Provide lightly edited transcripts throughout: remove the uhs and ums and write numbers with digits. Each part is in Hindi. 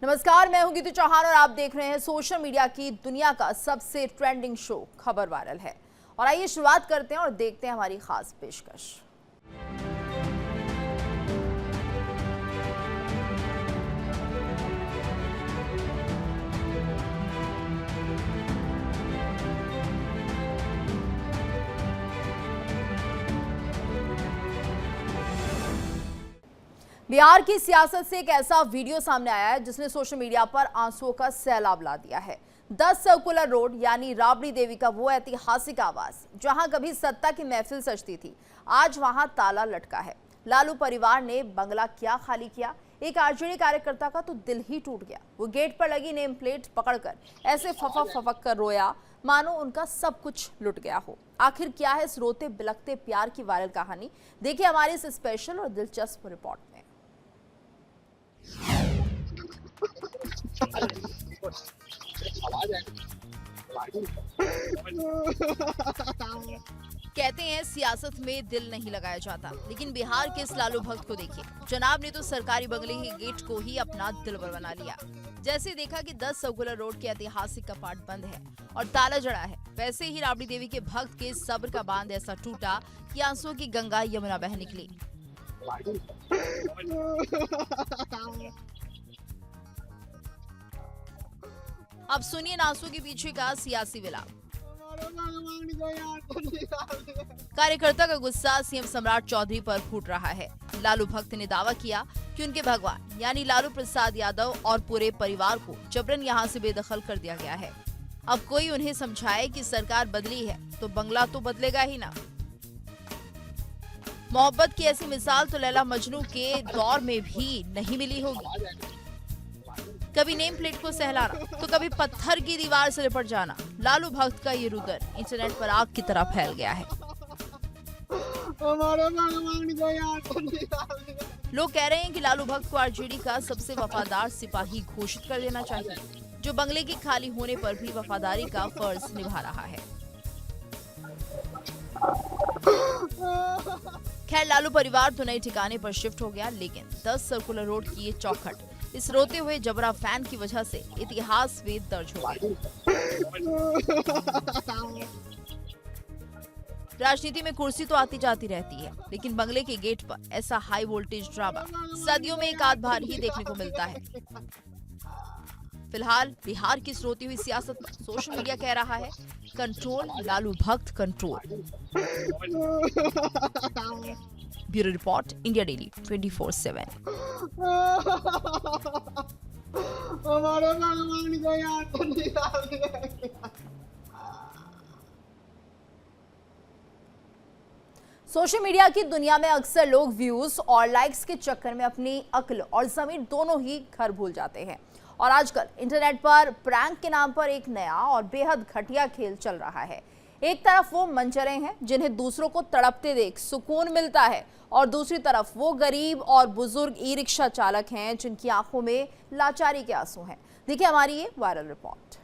नमस्कार, मैं हूं गीतू चौहान और आप देख रहे हैं सोशल मीडिया की दुनिया का सबसे ट्रेंडिंग शो खबर वायरल है। और आइए शुरुआत करते हैं और देखते हैं हमारी खास पेशकश। बिहार की सियासत से एक ऐसा वीडियो सामने आया है जिसने सोशल मीडिया पर आंसुओं का सैलाब ला दिया है। 10 सर्कुलर रोड यानी राबड़ी देवी का वो ऐतिहासिक आवास जहां कभी सत्ता की महफिल सजती थी, आज वहां ताला लटका है। लालू परिवार ने बंगला क्या खाली किया, एक आरजेडी कार्यकर्ता का तो दिल ही टूट गया। वो गेट पर लगी नेम प्लेट पकड़कर ऐसे फफक फफक कर रोया मानो उनका सब कुछ लुट गया हो। आखिर क्या है इस रोते बिलखते प्यार की वायरल कहानी, देखिए हमारी इस स्पेशल और दिलचस्प रिपोर्ट में। कहते हैं सियासत में दिल नहीं लगाया जाता, लेकिन बिहार के इस लालू भक्त को देखिए। जनाब ने तो सरकारी बंगले के गेट को ही अपना दिलबर बना लिया। जैसे देखा कि 10 सर्कुलर रोड के ऐतिहासिक कपाट बंद है और ताला जड़ा है, वैसे ही राबड़ी देवी के भक्त के सब्र का बांध ऐसा टूटा कि आंसुओं की गंगा यमुना बह निकली। अब सुनिए आंसू के पीछे का सियासी विलाप। कार्यकर्ता का गुस्सा सीएम सम्राट चौधरी पर फूट रहा है। लालू भक्त ने दावा किया कि उनके भगवान यानी लालू प्रसाद यादव और पूरे परिवार को जबरन यहां से बेदखल कर दिया गया है। अब कोई उन्हें समझाए कि सरकार बदली है तो बंगला तो बदलेगा ही ना। मोहब्बत की ऐसी मिसाल तो लैला मजनू के दौर में भी नहीं मिली होगी। कभी नेम प्लेट को सहलाना तो कभी पत्थर की दीवार से लिपट जाना। लालू भक्त का ये रुदर इंटरनेट पर आग की तरह फैल गया है। लोग कह रहे हैं कि लालू भक्त को आरजेडी का सबसे वफादार सिपाही घोषित कर देना चाहिए, जो बंगले के खाली होने पर भी वफादारी का फर्ज निभा रहा है। खैर, लालू परिवार तो नए ठिकाने पर शिफ्ट हो गया, लेकिन 10 सर्कुलर रोड की ये चौखट इस रोते हुए जबरा फैन की वजह से इतिहास में दर्ज हो गई। राजनीति में कुर्सी तो आती जाती रहती है, लेकिन बंगले के गेट पर ऐसा हाई वोल्टेज ड्रामा सदियों में एक आध बार ही देखने को मिलता है। फिलहाल बिहार की इस रोती हुई सियासत पर सोशल मीडिया कह रहा है, कंट्रोल लालू भक्त control. Bureau report, India daily 24/7। Social media की दुनिया में अक्सर लोग व्यूज और लाइक्स के चक्कर में अपनी अक्ल और जमीन दोनों ही घर भूल जाते हैं। और आजकल इंटरनेट पर प्रैंक के नाम पर एक नया और बेहद घटिया खेल चल रहा है। एक तरफ वो मंजरे हैं जिन्हें दूसरों को तड़पते देख सुकून मिलता है, और दूसरी तरफ वो गरीब और बुजुर्ग ई रिक्शा चालक हैं जिनकी आंखों में लाचारी के आंसू हैं। देखिए हमारी ये वायरल रिपोर्ट।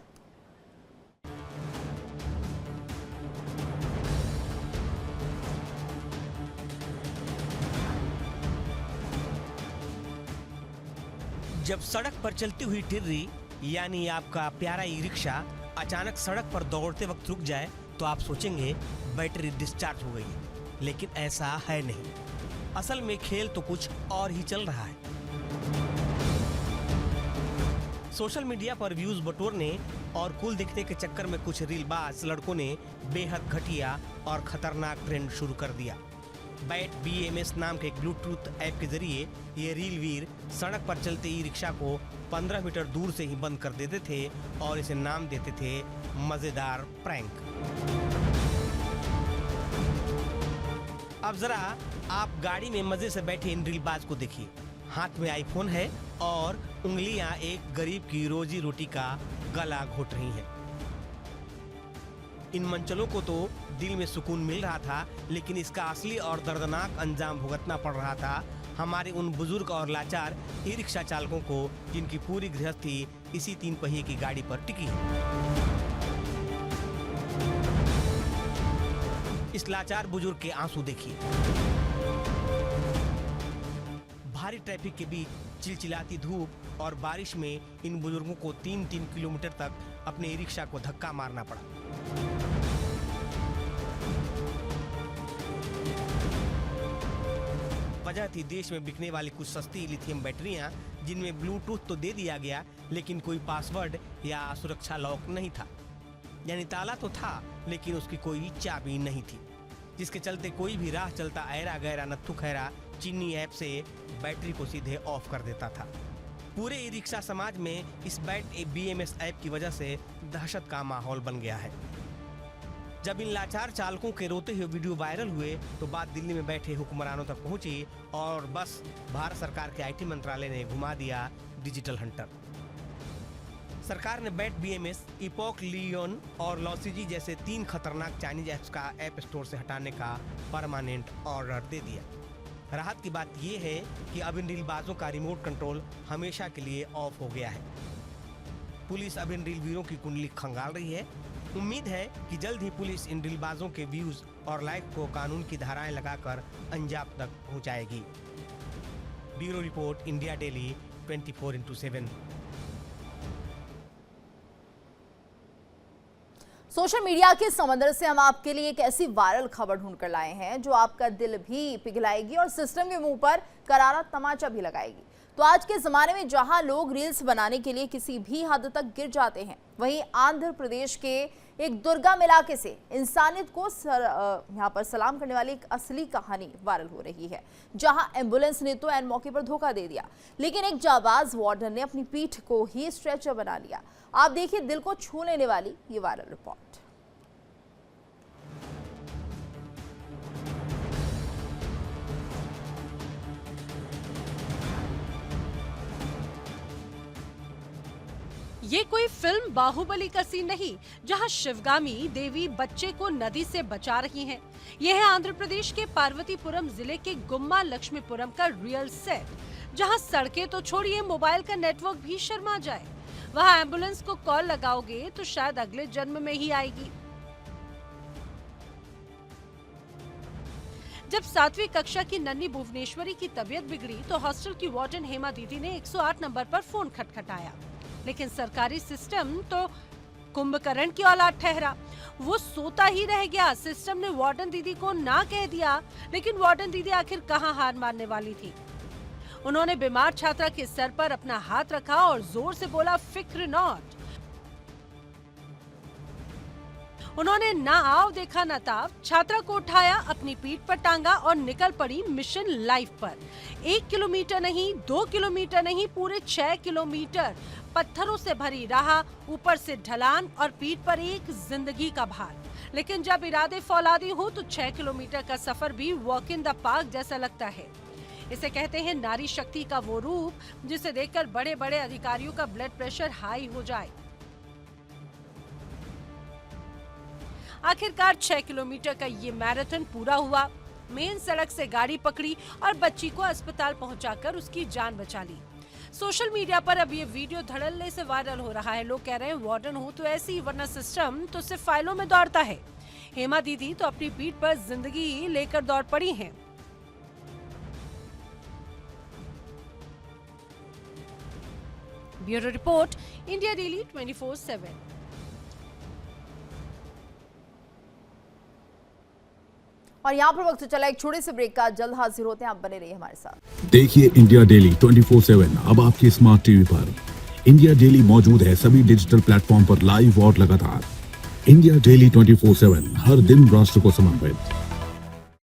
जब सड़क पर चलती हुई टिर्री यानी आपका प्यारा ई रिक्शा अचानक सड़क पर दौड़ते वक्त रुक जाए तो आप सोचेंगे बैटरी डिस्चार्ज हो गई है, लेकिन ऐसा है नहीं। असल में खेल तो कुछ और ही चल रहा है। सोशल मीडिया पर व्यूज बटोरने और कूल दिखने के चक्कर में कुछ रीलबाज लड़कों ने बेहद घटिया और खतरनाक ट्रेंड शुरू कर दिया। बैट BMS नाम के एक ब्लूटूथ ऐप के जरिए ये रील वीर सड़क पर चलते ई रिक्शा को 15 मीटर दूर से ही बंद कर देते थे और इसे नाम देते थे मजेदार प्रैंक। अब जरा आप गाड़ी में मजे से बैठे इन रीलबाज को देखिए। हाथ में आईफोन है और उंगलियां एक गरीब की रोजी रोटी का गला घोट रही हैं। इन मंचलों को तो दिल में सुकून मिल रहा था, लेकिन इसका असली और दर्दनाक अंजाम भुगतना पड़ रहा था हमारे उन बुजुर्ग और लाचार ई रिक्शा चालकों को, जिनकी पूरी गृहस्थी इसी 3 पहिए की गाड़ी पर टिकी है। इस लाचार बुजुर्ग के आंसू देखिए। भारी ट्रैफिक के बीच चिलचिलाती धूप और बारिश में इन बुजुर्गों को 3-3 किलोमीटर तक अपने ई रिक्शा को धक्का मारना पड़ा। वजह थी देश में बिकने वाली कुछ सस्ती लिथियम बैटरियां, जिनमें ब्लूटूथ तो दे दिया गया लेकिन कोई पासवर्ड या सुरक्षा लॉक नहीं था। यानी ताला तो था लेकिन उसकी कोई चाबी नहीं थी, जिसके चलते कोई भी राह चलता ऐरा गैरा नत्थु खैरा चीनी ऐप से बैटरी को सीधे ऑफ कर देता था। पूरे ई रिक्शा समाज में इस बैट BMS ऐप की वजह से दहशत का माहौल बन गया है। जब इन लाचार चालकों के रोते हुए वीडियो वायरल हुए तो बात दिल्ली में बैठे हुक्मरानों तक पहुंची और बस भारत सरकार के IT मंत्रालय ने घुमा दिया डिजिटल हंटर। सरकार ने बैट BMS, इपॉक, लियोन और लॉसिजी जैसे 3 खतरनाक चाइनीज ऐप्स का ऐप स्टोर से हटाने का परमानेंट ऑर्डर दे दिया। राहत की बात यह है कि अब इन रीलबाजों का रिमोट कंट्रोल हमेशा के लिए ऑफ हो गया है। पुलिस अब इन रीलवीरों की कुंडली खंगाल रही है। उम्मीद है कि जल्द ही पुलिस इन रीलबाजों के व्यूज और लाइक को कानून की धाराएं लगाकर अंजाम तक पहुंचाएगी। Bureau report, India daily 24/7। Social media के समंदर से हम आपके लिए एक ऐसी वायरल खबर ढूंढ कर लाए हैं जो आपका दिल भी पिघलाएगी और सिस्टम के मुंह पर करारा तमाचा भी लगाएगी। तो आज के ज़माने में जहां लोग रील्स बनाने के लिए किसी भी हद तक गिर जाते हैं, वहीं आंध्र प्रदेश के एक दुर्गम इलाके से इंसानियत को यहाँ पर सलाम करने वाली एक असली कहानी वायरल हो रही है, जहां एम्बुलेंस ने तो ऐन मौके पर धोखा दे दिया, लेकिन एक जाबाज वार्डन ने अपनी पीठ को ही स्ट्रेचर बना लिया। आप देखिए दिल को छू लेने वाली ये वायरल रिपोर्ट। ये कोई फिल्म बाहुबली का सीन नहीं, जहां शिवगामी देवी बच्चे को नदी से बचा रही हैं। यह है आंध्र प्रदेश के पार्वतीपुरम जिले के गुम्मा लक्ष्मीपुरम का रियल सेट, जहां सड़कें तो छोड़िए मोबाइल का नेटवर्क भी शर्मा जाए। वहां एम्बुलेंस को कॉल लगाओगे तो शायद अगले जन्म में ही आएगी। जब 7वीं कक्षा की नन्ही भुवनेश्वरी की तबीयत बिगड़ी तो हॉस्टल की वार्डन हेमा दीदी ने 108 नंबर पर फोन खटखटाया, लेकिन सरकारी सिस्टम तो कुंभकर्ण की औलाद ठहरा। वो सोता ही रह गया। सिस्टम ने वार्डन दीदी को ना कह दिया, लेकिन वार्डन दीदी आखिर कहां हार मानने वाली थी। उन्होंने बीमार छात्रा के सर पर अपना हाथ रखा और जोर से बोला, फिक्र नॉट। उन्होंने ना आव देखा ना ताव, छात्रा को उठाया, अपनी पीठ पर टांगा और निकल पड़ी मिशन लाइफ पर। 1 किलोमीटर नहीं, 2 किलोमीटर नहीं, पूरे 6 किलोमीटर पत्थरों से भरी राह, ऊपर से ढलान और पीठ पर एक जिंदगी का भार। लेकिन जब इरादे फौलादी हो तो 6 किलोमीटर का सफर भी वॉक इन द पार्क जैसा लगता है। इसे कहते हैं नारी शक्ति का वो रूप जिसे देखकर बड़े बड़े अधिकारियों का ब्लड प्रेशर हाई हो जाए। आखिरकार 6 किलोमीटर का ये मैराथन पूरा हुआ। मेन सड़क से गाड़ी पकड़ी और बच्ची को अस्पताल पहुंचाकर उसकी जान बचा ली। सोशल मीडिया पर अब ये वीडियो धड़ल्ले से वायरल हो रहा है। लोग कह रहे हैं वार्डन हो तो ऐसी, वरना सिस्टम तो सिर्फ फाइलों में दौड़ता है। हेमा दीदी तो अपनी पीठ पर जिंदगी लेकर दौड़ पड़ी हैं। Bureau report, India daily 24/7। और यहाँ पर वक्त चला एक छोटे से ब्रेक का। जल्द हाजिर होते हैं, आप बने रहिए हमारे साथ। देखिए इंडिया डेली 24/7 अब आपकी स्मार्ट टीवी पर। इंडिया डेली मौजूद है सभी डिजिटल प्लेटफॉर्म पर लाइव और लगातार। इंडिया डेली 24/7 हर दिन राष्ट्र को समर्पित।